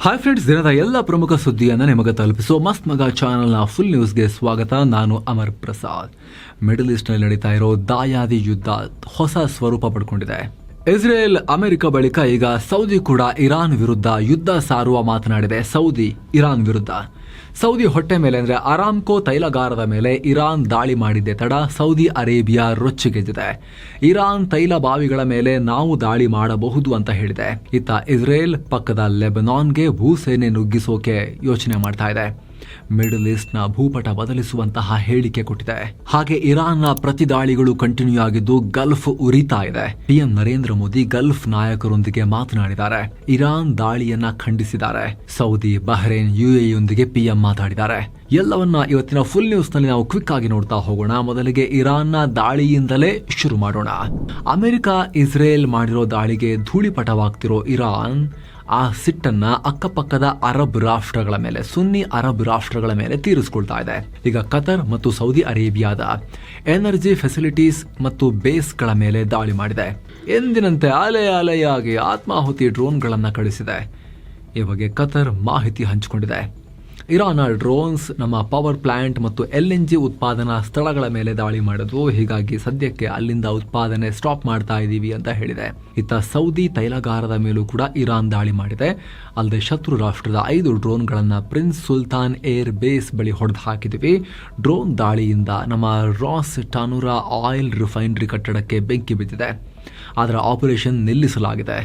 Hi friends, ದಿನದ ಎಲ್ಲ ಪ್ರಮುಖ ಸುದ್ದಿಯನ್ನು ನಿಮಗೆ ತಲುಪಿಸುವ ಮಸ್ತ್ ಮಗ ಚಾನಲ್ನ ಫುಲ್ ನ್ಯೂಸ್ಗೆ ಸ್ವಾಗತ. ನಾನು ಅಮರ್ ಪ್ರಸಾದ್. ಮಿಡಲ್ ಈಸ್ಟ್ನಲ್ಲಿ ನಡೀತಾ ಇರೋ ದಾಯಾದಿ ಯುದ್ಧ ಹೊಸ ಸ್ವರೂಪ ಪಡ್ಕೊಂಡಿದೆ. ಇಸ್ರೇಲ್ ಅಮೆರಿಕ ಬಳಿಕ ಈಗ ಸೌದಿ ಕೂಡ ಇರಾನ್ ವಿರುದ್ಧ ಯುದ್ಧ ಸಾರುವ ಮಾತನಾಡಿದೆ. ಇರಾನ್ ವಿರುದ್ಧ ಸೌದಿ ಹೊಟ್ಟೆ ಮೇಲೆ ಅಂದ್ರೆ ಅರಾಮ್ಕೋ ತೈಲಗಾರದ ಮೇಲೆ ಇರಾನ್ ದಾಳಿ ಮಾಡಿದ್ದೆ ತಡ ಸೌದಿ ಅರೇಬಿಯಾ ರೊಚ್ಚಿಗೆದ್ದಿದೆ. ಇರಾನ್ ತೈಲ ಬಾವಿಗಳ ಮೇಲೆ ನಾವು ದಾಳಿ ಮಾಡಬಹುದು ಅಂತ ಹೇಳಿದೆ. ಇತ್ತ ಇಸ್ರೇಲ್ ಪಕ್ಕದ ಲೆಬನಾನ್ಗೆ ಭೂಸೇನೆ ನುಗ್ಗಿಸೋಕೆ ಯೋಚನೆ ಮಾಡ್ತಾ ಇದೆ. ಮಿಡಲ್ ಈಸ್ಟ್ ನ ಭೂಪಟ ಬದಲಿಸುವಂತಹ ಹೇಳಿಕೆ ಕೊಟ್ಟಿದೆ. ಹಾಗೆ ಇರಾನ್ನ ಪ್ರತಿ ದಾಳಿಗಳು ಕಂಟಿನ್ಯೂ ಆಗಿದ್ದು ಗಲ್ಫ್ ಉರಿತಾ ಇದೆ. ಪಿಎಂ ನರೇಂದ್ರ ಮೋದಿ ಗಲ್ಫ್ ನಾಯಕರೊಂದಿಗೆ ಮಾತನಾಡಿದ್ದಾರೆ. ಇರಾನ್ ದಾಳಿಯನ್ನ ಖಂಡಿಸಿದ್ದಾರೆ. ಸೌದಿ, ಬಹ್ರೇನ್, ಯುಎಇಯೊಂದಿಗೆ ಪಿಎಂ ಮಾತಾಡಿದ್ದಾರೆ. ಎಲ್ಲವನ್ನ ಇವತ್ತಿನ ಫುಲ್ ನ್ಯೂಸ್ ನಲ್ಲಿ ನಾವು ಕ್ವಿಕ್ ಆಗಿ ನೋಡ್ತಾ ಹೋಗೋಣ. ಮೊದಲಿಗೆ ಇರಾನ್ನ ದಾಳಿಯಿಂದಲೇ ಶುರು ಮಾಡೋಣ. ಅಮೆರಿಕ ಇಸ್ರೇಲ್ ಮಾಡಿರೋ ದಾಳಿಗೆ ಧೂಳಿಪಟವಾಗ್ತಿರೋ ಇರಾನ್ ಆ ಸಿಟ್ಟನ್ನ ಅಕ್ಕಪಕ್ಕದ ಅರಬ್ ರಾಷ್ಟ್ರಗಳ ಮೇಲೆ, ಸುನ್ನಿ ಅರಬ್ ರಾಷ್ಟ್ರಗಳ ಮೇಲೆ ತೀರಿಸಿಕೊಳ್ತಾ ಇದೆ. ಈಗ ಕತರ್ ಮತ್ತು ಸೌದಿ ಅರೇಬಿಯಾದ ಎನರ್ಜಿ ಫೆಸಿಲಿಟೀಸ್ ಮತ್ತು ಬೇಸ್ಗಳ ಮೇಲೆ ದಾಳಿ ಮಾಡಿದೆ. ಎಂದಿನಂತೆ ಅಲೆಯಾಗಿ ಆತ್ಮಾಹುತಿ ಡ್ರೋನ್ಗಳನ್ನು ಕಳಿಸಿದೆ. ಈ ಬಗ್ಗೆ ಕತರ್ ಮಾಹಿತಿ ಹಂಚಿಕೊಂಡಿದೆ. ಇರಾನ್ನ ಡ್ರೋನ್ಸ್ ನಮ್ಮ ಪವರ್ ಪ್ಲಾಂಟ್ ಮತ್ತು LNG ಉತ್ಪಾದನಾ ಸ್ಥಳಗಳ ಮೇಲೆ ದಾಳಿ ಮಾಡಿದ್ವು. ಹೀಗಾಗಿ ಸದ್ಯಕ್ಕೆ ಅಲ್ಲಿಂದ ಉತ್ಪಾದನೆ ಸ್ಟಾಪ್ ಮಾಡ್ತಾ ಇದ್ದೀವಿ ಅಂತ ಹೇಳಿದೆ. ಇತ್ತ ಸೌದಿ ತೈಲಗಾರದ ಮೇಲೂ ಕೂಡ ಇರಾನ್ ದಾಳಿ ಮಾಡಿದೆ. ಅಲ್ಲದೆ ಶತ್ರು ರಾಷ್ಟ್ರದ 5 ಡ್ರೋನ್ಗಳನ್ನು ಪ್ರಿನ್ಸ್ ಸುಲ್ತಾನ್ ಏರ್ ಬೇಸ್ ಬಳಿ ಹೊಡೆದು ಹಾಕಿದ್ವಿ. ಡ್ರೋನ್ ದಾಳಿಯಿಂದ ನಮ್ಮ ರಾಸ್ ಟಾನುರಾ ಆಯಿಲ್ ರಿಫೈನರಿ ಕಟ್ಟಡಕ್ಕೆ ಬೆಂಕಿ ಬಿದ್ದಿದೆ. ಅದರ ಆಪರೇಷನ್ ನಿಲ್ಲಿಸಲಾಗಿದೆ.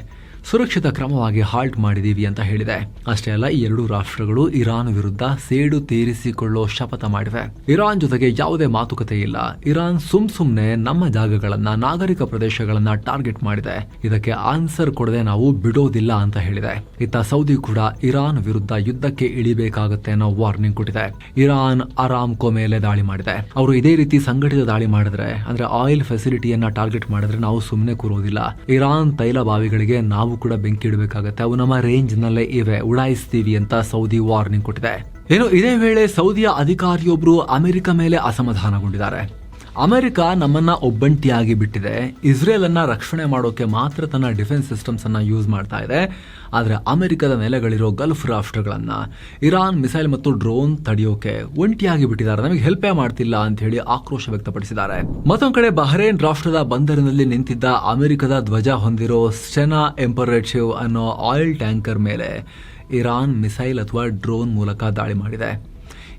ಸುರಕ್ಷಿತ ಕ್ರಮವಾಗಿ ಹಾಲ್ಟ್ ಮಾಡಿದೀವಿ ಅಂತ ಹೇಳಿದೆ. ಅಷ್ಟೇ ಅಲ್ಲ, ಈ 2 ರಾಷ್ಟ್ರಗಳು ಇರಾನ್ ವಿರುದ್ಧ ಸೇಡು ತೀರಿಸಿಕೊಳ್ಳೋ ಶಪಥ ಮಾಡಿವೆ. ಇರಾನ್ ಜೊತೆಗೆ ಯಾವುದೇ ಮಾತುಕತೆ ಇಲ್ಲ. ಇರಾನ್ ಸುಮ್ನೆ ನಮ್ಮ ಜಾಗಗಳನ್ನ, ನಾಗರಿಕ ಪ್ರದೇಶಗಳನ್ನ ಟಾರ್ಗೆಟ್ ಮಾಡಿದೆ. ಇದಕ್ಕೆ ಆನ್ಸರ್ ಕೊಡದೆ ನಾವು ಬಿಡೋದಿಲ್ಲ ಅಂತ ಹೇಳಿದೆ. ಇತ್ತ ಸೌದಿ ಕೂಡ ಇರಾನ್ ವಿರುದ್ಧ ಯುದ್ಧಕ್ಕೆ ಇಳಿಬೇಕಾಗುತ್ತೆ ಅನ್ನೋ ವಾರ್ನಿಂಗ್ ಕೊಟ್ಟಿದೆ. ಇರಾನ್ ಅರಾಮ್ಕೋ ಮೇಲೆ ದಾಳಿ ಮಾಡಿದೆ. ಅವರು ಇದೇ ರೀತಿ ಸಂಘಟಿತ ದಾಳಿ ಮಾಡಿದ್ರೆ, ಅಂದ್ರೆ ಆಯಿಲ್ ಫೆಸಿಲಿಟಿಯನ್ನ ಟಾರ್ಗೆಟ್ ಮಾಡಿದ್ರೆ ನಾವು ಸುಮ್ಮನೆ ಕೂರೋದಿಲ್ಲ. ಇರಾನ್ ತೈಲ ಬಾವಿಗಳಿಗೆ ನಾವು ಕೂಡ ಬೆಂಕಿ ಇಡಬೇಕಾಗತ್ತೆ. ಅವು ನಮ್ಮ ರೇಂಜ್ ನಲ್ಲೇ ಇವೆ, ಉಡಾಯಿಸ್ತೀವಿ ಅಂತ ಸೌದಿ ವಾರ್ನಿಂಗ್ ಕೊಟ್ಟಿದೆ. ಇದೇ ವೇಳೆ ಸೌದಿಯ ಅಧಿಕಾರಿಯೊಬ್ಬರು ಅಮೆರಿಕ ಮೇಲೆ ಅಸಮಾಧಾನಗೊಂಡಿದ್ದಾರೆ. ಅಮೆರಿಕ ನಮ್ಮನ್ನ ಒಬ್ಬಂಟಿಯಾಗಿ ಬಿಟ್ಟಿದೆ. ಇಸ್ರೇಲ್ ಅನ್ನ ರಕ್ಷಣೆ ಮಾಡೋಕೆ ಮಾತ್ರ ತನ್ನ ಡಿಫೆನ್ಸ್ ಸಿಸ್ಟಮ್ಸ್ ಅನ್ನ ಯೂಸ್ ಮಾಡ್ತಾ ಇದೆ. ಆದ್ರೆ ಅಮೆರಿಕದ ನೆಲೆಗಳಿರೋ ಗಲ್ಫ್ ರಾಷ್ಟ್ರಗಳನ್ನ ಇರಾನ್ ಮಿಸೈಲ್ ಮತ್ತು ಡ್ರೋನ್ ತಡೆಯೋಕೆ ಒಂಟಿಯಾಗಿ ಬಿಟ್ಟಿದ್ದಾರೆ, ನಮಗೆ ಹೆಲ್ಪೇ ಮಾಡ್ತಿಲ್ಲ ಅಂತ ಹೇಳಿ ಆಕ್ರೋಶ ವ್ಯಕ್ತಪಡಿಸಿದ್ದಾರೆ. ಮತ್ತೊಂದು ಕಡೆ ಬಹ್ರೇನ್ ರಾಷ್ಟ್ರದ ಬಂದರಿನಲ್ಲಿ ನಿಂತಿದ್ದ ಅಮೆರಿಕದ ಧ್ವಜ ಹೊಂದಿರೋ ಸ್ಟೆನಾ ಎಂಪರೇಟಿವ್ ಅನ್ನೋ ಆಯಿಲ್ ಟ್ಯಾಂಕರ್ ಮೇಲೆ ಇರಾನ್ ಮಿಸೈಲ್ ಅಥವಾ ಡ್ರೋನ್ ಮೂಲಕ ದಾಳಿ ಮಾಡಿದೆ.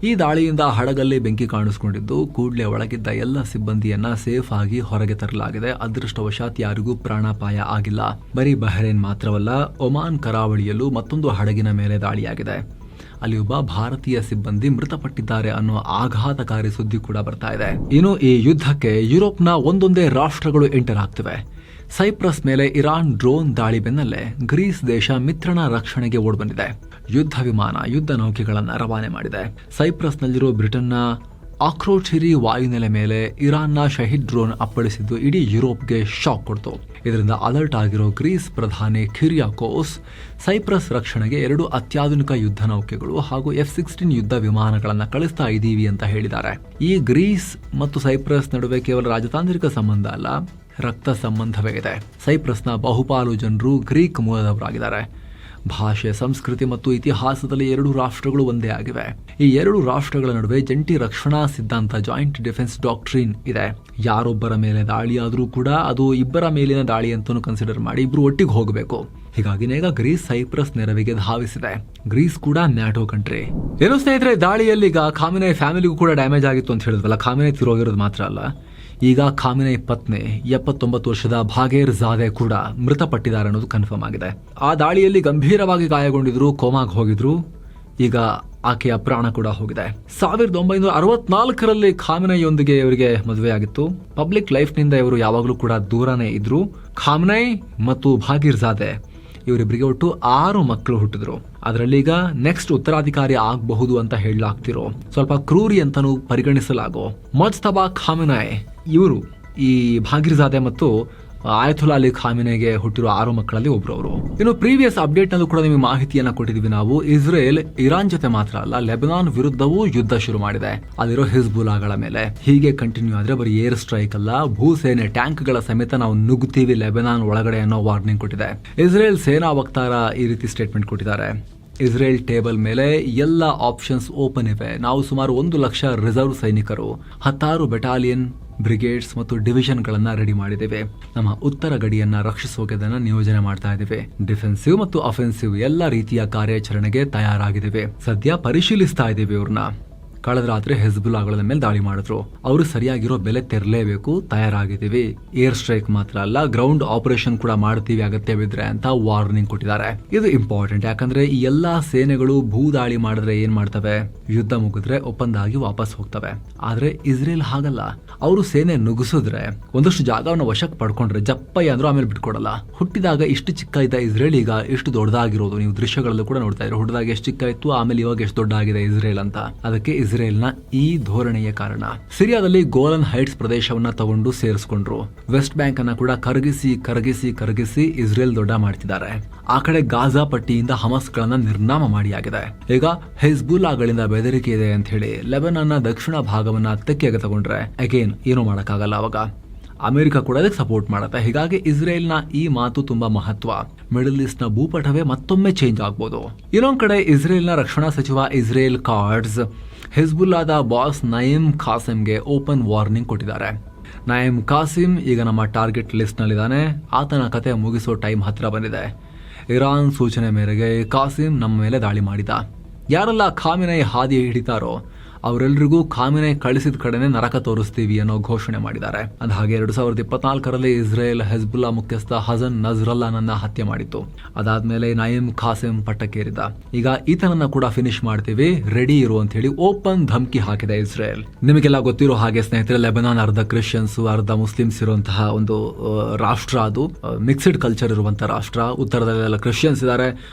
ಈ ದಾಳಿಯಿಂದ ಹಡಗಲ್ಲಿ ಬೆಂಕಿ ಕಾಣಿಸಿಕೊಂಡಿದ್ದು ಕೂಡಲೇ ಒಳಗಿದ್ದ ಎಲ್ಲ ಸಿಬ್ಬಂದಿಯನ್ನ ಸೇಫ್ ಆಗಿ ಹೊರಗೆ ತರಲಾಗಿದೆ. ಅದೃಷ್ಟವಶಾತ್ ಯಾರಿಗೂ ಪ್ರಾಣಾಪಾಯ ಆಗಿಲ್ಲ. ಬರೀ ಬಹ್ರೇನ್ ಮಾತ್ರವಲ್ಲ, ಒಮಾನ್ ಕರಾವಳಿಯಲ್ಲೂ ಮತ್ತೊಂದು ಹಡಗಿನ ಮೇಲೆ ದಾಳಿಯಾಗಿದೆ. ಅಲ್ಲಿ ಒಬ್ಬ ಭಾರತೀಯ ಸಿಬ್ಬಂದಿ ಮೃತಪಟ್ಟಿದ್ದಾರೆ ಅನ್ನೋ ಆಘಾತಕಾರಿ ಸುದ್ದಿ ಕೂಡ ಬರ್ತಾ ಇದೆ. ಇನ್ನು ಈ ಯುದ್ಧಕ್ಕೆ ಯುರೋಪ್ನ ಒಂದೊಂದೇ ರಾಷ್ಟ್ರಗಳು ಎಂಟರ್ ಆಗ್ತಿವೆ. ಸೈಪ್ರಸ್ ಮೇಲೆ ಇರಾನ್ ಡ್ರೋನ್ ದಾಳಿ ಬೆನ್ನಲ್ಲೇ ಗ್ರೀಸ್ ದೇಶ ಮಿತ್ರನ ರಕ್ಷಣೆಗೆ ಓಡ್ಬಂದಿದೆ. ಯುದ್ಧ ವಿಮಾನ, ಯುದ್ಧ ನೌಕೆಗಳನ್ನು ರವಾನೆ ಮಾಡಿದೆ. ಸೈಪ್ರಸ್ನಲ್ಲಿರೋ ಬ್ರಿಟನ್ನ ಆಕ್ರೋಚಿರಿ ವಾಯುನೆಲೆ ಮೇಲೆ ಇರಾನ್ನ ಶಹೀದ್ ಡ್ರೋನ್ ಅಪ್ಪಳಿಸಿದ್ದು ಇಡೀ ಯುರೋಪ್ಗೆ ಶಾಕ್ ಕೊಡ್ತು. ಇದರಿಂದ ಅಲರ್ಟ್ ಆಗಿರೋ ಗ್ರೀಸ್ ಪ್ರಧಾನಿ ಕಿರಿಯಾಕೋಸ್ ಸೈಪ್ರಸ್ ರಕ್ಷಣೆಗೆ 2 ಅತ್ಯಾಧುನಿಕ ಯುದ್ಧ ನೌಕೆಗಳು ಹಾಗೂ F-16 ಯುದ್ಧ ವಿಮಾನಗಳನ್ನು ಕಳಿಸ್ತಾ ಇದ್ದೀವಿ ಅಂತ ಹೇಳಿದ್ದಾರೆ. ಈ ಗ್ರೀಸ್ ಮತ್ತು ಸೈಪ್ರಸ್ ನಡುವೆ ಕೇವಲ ರಾಜತಾಂತ್ರಿಕ ಸಂಬಂಧ ಅಲ್ಲ, ರಕ್ತ ಸಂಬಂಧವೇ ಇದೆ. ಸೈಪ್ರಸ್ನ ಬಹುಪಾಲು ಜನರು ಗ್ರೀಕ್ ಮೂಲದವರಾಗಿದ್ದಾರೆ. ಭಾಷೆ, ಸಂಸ್ಕೃತಿ ಮತ್ತು ಇತಿಹಾಸದಲ್ಲಿ 2 ರಾಷ್ಟ್ರಗಳು ಒಂದೇ ಆಗಿವೆ. ಈ 2 ರಾಷ್ಟ್ರಗಳ ನಡುವೆ ಜಂಟಿ ರಕ್ಷಣಾ ಸಿದ್ಧಾಂತ, ಜಾಯಿಂಟ್ ಡಿಫೆನ್ಸ್ ಡಾಕ್ಟ್ರಿನ್ ಇದೆ. ಯಾರೊಬ್ಬರ ಮೇಲೆ ದಾಳಿಯಾದರೂ ಕೂಡ ಅದು ಇಬ್ಬರ ಮೇಲಿನ ದಾಳಿ ಅಂತಲೂ ಕನ್ಸಿಡರ್ ಮಾಡಿ ಇಬ್ರು ಒಟ್ಟಿಗೆ ಹೋಗಬೇಕು. ಹೀಗಾಗಿ ಈಗ ಗ್ರೀಸ್ ಸೈಪ್ರಸ್ ನೆರವಿಗೆ ಧಾವಿಸಿದೆ. ಗ್ರೀಸ್ ಕೂಡ ನ್ಯಾಟೋ ಕಂಟ್ರಿ. ಏನು ಸ್ನೇಹಿತರೆ, ದಾಳಿಯಲ್ಲಿ ಈಗ ಖಾಮಿನೈ ಫ್ಯಾಮಿಲಿಗೂ ಕೂಡ ಡ್ಯಾಮೇಜ್ ಆಗಿತ್ತು ಅಂತ ಹೇಳಿದ್ವಲ್ಲ. ಖಾಮಿನೈ ತಿರೋಗಿರೋದು ಮಾತ್ರ ಅಲ್ಲ, ಈಗ ಖಾಮಿನೈ ಪತ್ನಿ 79 ವರ್ಷದ ಭಾಗೇರ್ ಝಾದೆ ಕೂಡ ಮೃತಪಟ್ಟಿದ್ದಾರೆ ಅನ್ನೋದು ಕನ್ಫರ್ಮ್ ಆಗಿದೆ. ಆ ದಾಳಿಯಲ್ಲಿ ಗಂಭೀರವಾಗಿ ಗಾಯಗೊಂಡಿದ್ರು, ಕೋಮಾಗ್ ಹೋಗಿದ್ರು. ಈಗ ಆಕೆಯ ಪ್ರಾಣ ಕೂಡ ಹೋಗಿದೆ. 1964ರಲ್ಲಿ ಖಾಮಿನೈಯೊಂದಿಗೆ ಇವರಿಗೆ ಮದುವೆ ಆಗಿತ್ತು. ಪಬ್ಲಿಕ್ ಲೈಫ್ನಿಂದ ಇವರು ಯಾವಾಗಲೂ ಕೂಡ ದೂರನೇ ಇದ್ರು. ಖಾಮಿನೈ ಮತ್ತು ಭಾಗೀರ್ ಝಾದೆ ಇವರಿಬ್ಬರಿಗೆ ಒಟ್ಟು 6 ಮಕ್ಕಳು ಹುಟ್ಟಿದ್ರು. ಅದರಲ್ಲಿ ಈಗ ನೆಕ್ಸ್ಟ್ ಉತ್ತರಾಧಿಕಾರಿ ಆಗಬಹುದು ಅಂತ ಹೇಳಲಾಗ್ತಿರೋ, ಸ್ವಲ್ಪ ಕ್ರೂರಿ ಅಂತಾನೂ ಪರಿಗಣಿಸಲಾಗೋ ಮುಜ್ತಬಾ ಖಾಮಿನೈ ಇವರು ಈ ಭಾಗೀರ್ ಝಾದೆ ಮತ್ತು ಆಯತುಲ್ಲಾ ಅಲಿ ಖಾಮಿನೈಗೆ ಹುಟ್ಟಿರೋ 6 ಮಕ್ಕಳಲ್ಲಿ ಒಬ್ರವರು. ಇನ್ನು ಪ್ರೀವಿಯಸ್ ಅಪ್ಡೇಟ್ ನಲ್ಲೂ ಕೂಡ ನಿಮಗೆ ಮಾಹಿತಿಯನ್ನ ಕೊಟ್ಟಿದ್ವಿ ನಾವು. ಇಸ್ರೇಲ್ ಇರಾನ್ ಜೊತೆ ಮಾತ್ರ ಅಲ್ಲ, ಲೆಬನಾನ್ ವಿರುದ್ಧವೂ ಯುದ್ಧ ಶುರು ಮಾಡಿದೆ, ಅಲ್ಲಿರೋ ಹಿಜ್ಬುಲ್ಲಾಗಳ ಮೇಲೆ. ಹೀಗೆ ಕಂಟಿನ್ಯೂ ಆದ್ರೆ ಬರೀ ಏರ್ ಸ್ಟ್ರೈಕ್ ಅಲ್ಲ, ಭೂಸೇನೆ ಟ್ಯಾಂಕ್ಗಳ ಸಮೇತ ನಾವು ನುಗ್ಗುತ್ತೀವಿ ಲೆಬನಾನ್ ಒಳಗಡೆ ಅನ್ನೋ ವಾರ್ನಿಂಗ್ ಕೊಟ್ಟಿದೆ. ಇಸ್ರೇಲ್ ಸೇನಾ ವಕ್ತಾರ ಈ ರೀತಿ ಸ್ಟೇಟ್ಮೆಂಟ್ ಕೊಟ್ಟಿದ್ದಾರೆ. ಇಸ್ರೇಲ್ ಟೇಬಲ್ ಮೇಲೆ ಎಲ್ಲ ಆಪ್ಷನ್ಸ್ ಓಪನ್ ಇವೆ. ನಾವು ಸುಮಾರು 1 ಲಕ್ಷ ರಿಸರ್ವ್ ಸೈನಿಕರು, 16 ಬೆಟಾಲಿಯನ್, ಬ್ರಿಗೇಡ್ಸ್ ಮತ್ತು ಡಿವಿಷನ್ಗಳನ್ನ ರೆಡಿ ಮಾಡಿದ್ದೇವೆ. ನಮ್ಮ ಉತ್ತರ ಗಡಿಯನ್ನ ರಕ್ಷಿಸೋಕೆದನ್ನ ನಿಯೋಜನೆ ಮಾಡ್ತಾ ಇದ್ದೇವೆ. ಡಿಫೆನ್ಸಿವ್ ಮತ್ತು ಅಫೆನ್ಸಿವ್ ಎಲ್ಲ ರೀತಿಯ ಕಾರ್ಯಾಚರಣೆಗೆ ತಯಾರಾಗಿದ್ದೇವೆ. ಸದ್ಯ ಪರಿಶೀಲಿಸ್ತಾ ಇದ್ದೇವೆ ಇವ್ರನ್ನ. ಕಳೆದ ರಾತ್ರಿ ಹೆಜ್ಬುಲ್ಲಾಗಳ ಮೇಲೆ ದಾಳಿ ಮಾಡಿದ್ರು. ಅವರು ಸರಿಯಾಗಿರೋ ಬೆಲೆ ತೆರಲೇಬೇಕು, ತಯಾರಾಗಿದ್ದೀವಿ. ಏರ್ ಸ್ಟ್ರೈಕ್ ಮಾತ್ರ ಅಲ್ಲ, ಗ್ರೌಂಡ್ ಆಪರೇಷನ್ ಕೂಡ ಮಾಡ್ತೀವಿ ಅಗತ್ಯವಿದ್ರೆ ಅಂತ ವಾರ್ನಿಂಗ್ ಕೊಟ್ಟಿದ್ದಾರೆ. ಇದು ಇಂಪಾರ್ಟೆಂಟ್, ಯಾಕಂದ್ರೆ ಈ ಎಲ್ಲಾ ಸೇನೆಗಳು ಭೂ ದಾಳಿ ಮಾಡಿದ್ರೆ ಏನ್ ಮಾಡ್ತವೆ, ಯುದ್ಧ ಮುಗಿದ್ರೆ ಒಪ್ಪಂದ ಆಗಿ ವಾಪಸ್ ಹೋಗ್ತವೆ. ಆದ್ರೆ ಇಸ್ರೇಲ್ ಹಾಗಲ್ಲ. ಅವರು ಸೇನೆ ನುಗ್ಗಿಸಿದ್ರೆ, ಒಂದಷ್ಟು ಜಾಗವನ್ನು ವಶಕ್ಕೆ ಪಡ್ಕೊಂಡ್ರೆ ಜಪ್ಪಯ್ಯ ಅಂದ್ರೂ ಆಮೇಲೆ ಬಿಟ್ಕೊಡಲ್ಲ. ಹುಟ್ಟಿದಾಗ ಇಷ್ಟು ಚಿಕ್ಕ ಇದ್ದ ಇಸ್ರೇಲ್ ಈಗ ಎಷ್ಟು ದೊಡ್ಡದಾಗಿರೋದು ನೀವು ದೃಶ್ಯಗಳಲ್ಲೂ ಕೂಡ ನೋಡ್ತಾ ಇದ್ರೆ. ಹುಟ್ಟಿದಾಗ ಎಷ್ಟು ಚಿಕ್ಕ ಇತ್ತು, ಆಮೇಲೆ ಇವಾಗ ಎಷ್ಟು ದೊಡ್ಡ ಆಗಿದೆ ಇಸ್ರೇಲ್ ಅಂತ. ಅದಕ್ಕೆ ಇಸ್ರೇಲ್ನ ಈ ಧೋರಣೆಯ ಕಾರಣ. ಸಿರಿಯಾದಲ್ಲಿ ಗೋಲನ್ ಹೈಟ್ಸ್ ಪ್ರದೇಶವನ್ನ ತಗೊಂಡು ಸೇರಿಸಿಕೊಂಡ್ರು. ವೆಸ್ಟ್ ಬ್ಯಾಂಕ್ ಅನ್ನ ಕೂಡ ಕರಗಿಸಿ ಇಸ್ರೇಲ್ ದೊಡ್ಡ ಮಾಡ್ತಿದ್ದಾರೆ. ಆ ಕಡೆ ಗಾಜಾ ಪಟ್ಟಿಯಿಂದ ಹಮಸ್ ಗಳನ್ನ ನಿರ್ನಾಮ ಮಾಡಿಯಾಗಿದೆ. ಈಗ ಹೆಜ್ಬುಲ್ಲಾಗಳಿಂದ ಬೆದರಿಕೆ ಇದೆ ಅಂತ ಹೇಳಿ ಲೆಬನಾನ್ನ ದಕ್ಷಿಣ ಭಾಗವನ್ನ ತೆಕ್ಕೆಗೆ ತಗೊಂಡ್ರೆ ಅಗೇನ್ ಏನು ಮಾಡಕ್ಕಾಗಲ್ಲ. ಅವಾಗ ಅಮೆರಿಕ ಕೂಡ ಅದಕ್ಕೆ ಸಪೋರ್ಟ್ ಮಾಡುತ್ತೆ. ಹೀಗಾಗಿ ಇಸ್ರೇಲ್ನ ಈ ಮಾತು ತುಂಬಾ ಮಹತ್ವ. ಮಿಡಲ್ ಈಸ್ಟ್ ನ ಭೂಪಟವೇ ಮತ್ತೊಮ್ಮೆ ಚೇಂಜ್ ಆಗ್ಬೋದು. ಇನ್ನೊಂದ್ ಕಡೆ ಇಸ್ರೇಲ್ನ ರಕ್ಷಣಾ ಸಚಿವ ಇಸ್ರೇಲ್ ಕಾರ್ಡ್ಸ್ ಹೆಜ್ಬುಲ್ಲಾದ ಬಾಸ್ ನಯೀಮ್ ಖಾಸಿಮ್ಗೆ ಓಪನ್ ವಾರ್ನಿಂಗ್ ಕೊಟ್ಟಿದ್ದಾರೆ. ನಯೀಮ್ ಖಾಸಿಮ್ ಈಗ ನಮ್ಮ ಟಾರ್ಗೆಟ್ ಲಿಸ್ಟ್ ನಲ್ಲಿದ್ದಾನೆ. ಆತನ ಕತೆ ಮುಗಿಸೋ ಟೈಮ್ ಹತ್ರ ಬಂದಿದೆ. ಇರಾನ್ ಸೂಚನೆ ಮೇರೆಗೆ ಖಾಸಿಮ್ ನಮ್ಮ ಮೇಲೆ ದಾಳಿ ಮಾಡಿದ. ಯಾರೆಲ್ಲ ಖಾಮಿನೈ ಹಾದಿ ಹಿಡಿತಾರೋ ಅವರೆಲ್ಲರಿಗೂ ಖಾಮಿನೈ ಕಳಿಸಿದ ಕಡೆನೆ ನರಕ ತೋರಿಸ್ತೀವಿ ಅನ್ನೋ ಘೋಷಣೆ ಮಾಡಿದ್ದಾರೆ. ಅದ ಹಾಗೆ 2024ರಲ್ಲಿ ಇಸ್ರೇಲ್ ಹೆಜ್ಬುಲ್ಲಾ ಮುಖ್ಯಸ್ಥ ಹಸನ್ ನಜ್ರಲ್ಲಾನನ್ನ ಹತ್ಯೆ ಮಾಡಿತ್ತು. ಅದಾದ್ಮೇಲೆ ನಯೀಮ್ ಖಾಸಿಮ್ ಪಟ್ಟಕ್ಕೇರಿದ. ಈಗ ಈತನನ್ನ ಕೂಡ ಫಿನಿಶ್ ಮಾಡ್ತೀವಿ, ರೆಡಿ ಇರು ಅಂತ ಹೇಳಿ ಓಪನ್ ಧಮಕಿ ಹಾಕಿದೆ ಇಸ್ರೇಲ್. ನಿಮಗೆಲ್ಲ ಗೊತ್ತಿರೋ ಹಾಗೆ ಸ್ನೇಹಿತರೆ, ಲೆಬನಾನ್ ಅರ್ಧ ಕ್ರಿಶ್ಚಿಯನ್ಸ್ ಅರ್ಧ ಮುಸ್ಲಿಮ್ಸ್ ಇರುವಂತಹ ಒಂದು ರಾಷ್ಟ್ರ. ಅದು ಮಿಕ್ಸ್ಡ್ ಕಲ್ಚರ್ ಇರುವಂತಹ ರಾಷ್ಟ್ರ. ಉತ್ತರದಲ್ಲೆಲ್ಲ ಕ್ರಿಶ್ಚಿಯನ್ಸ್ ಇದ್ದಾರೆ,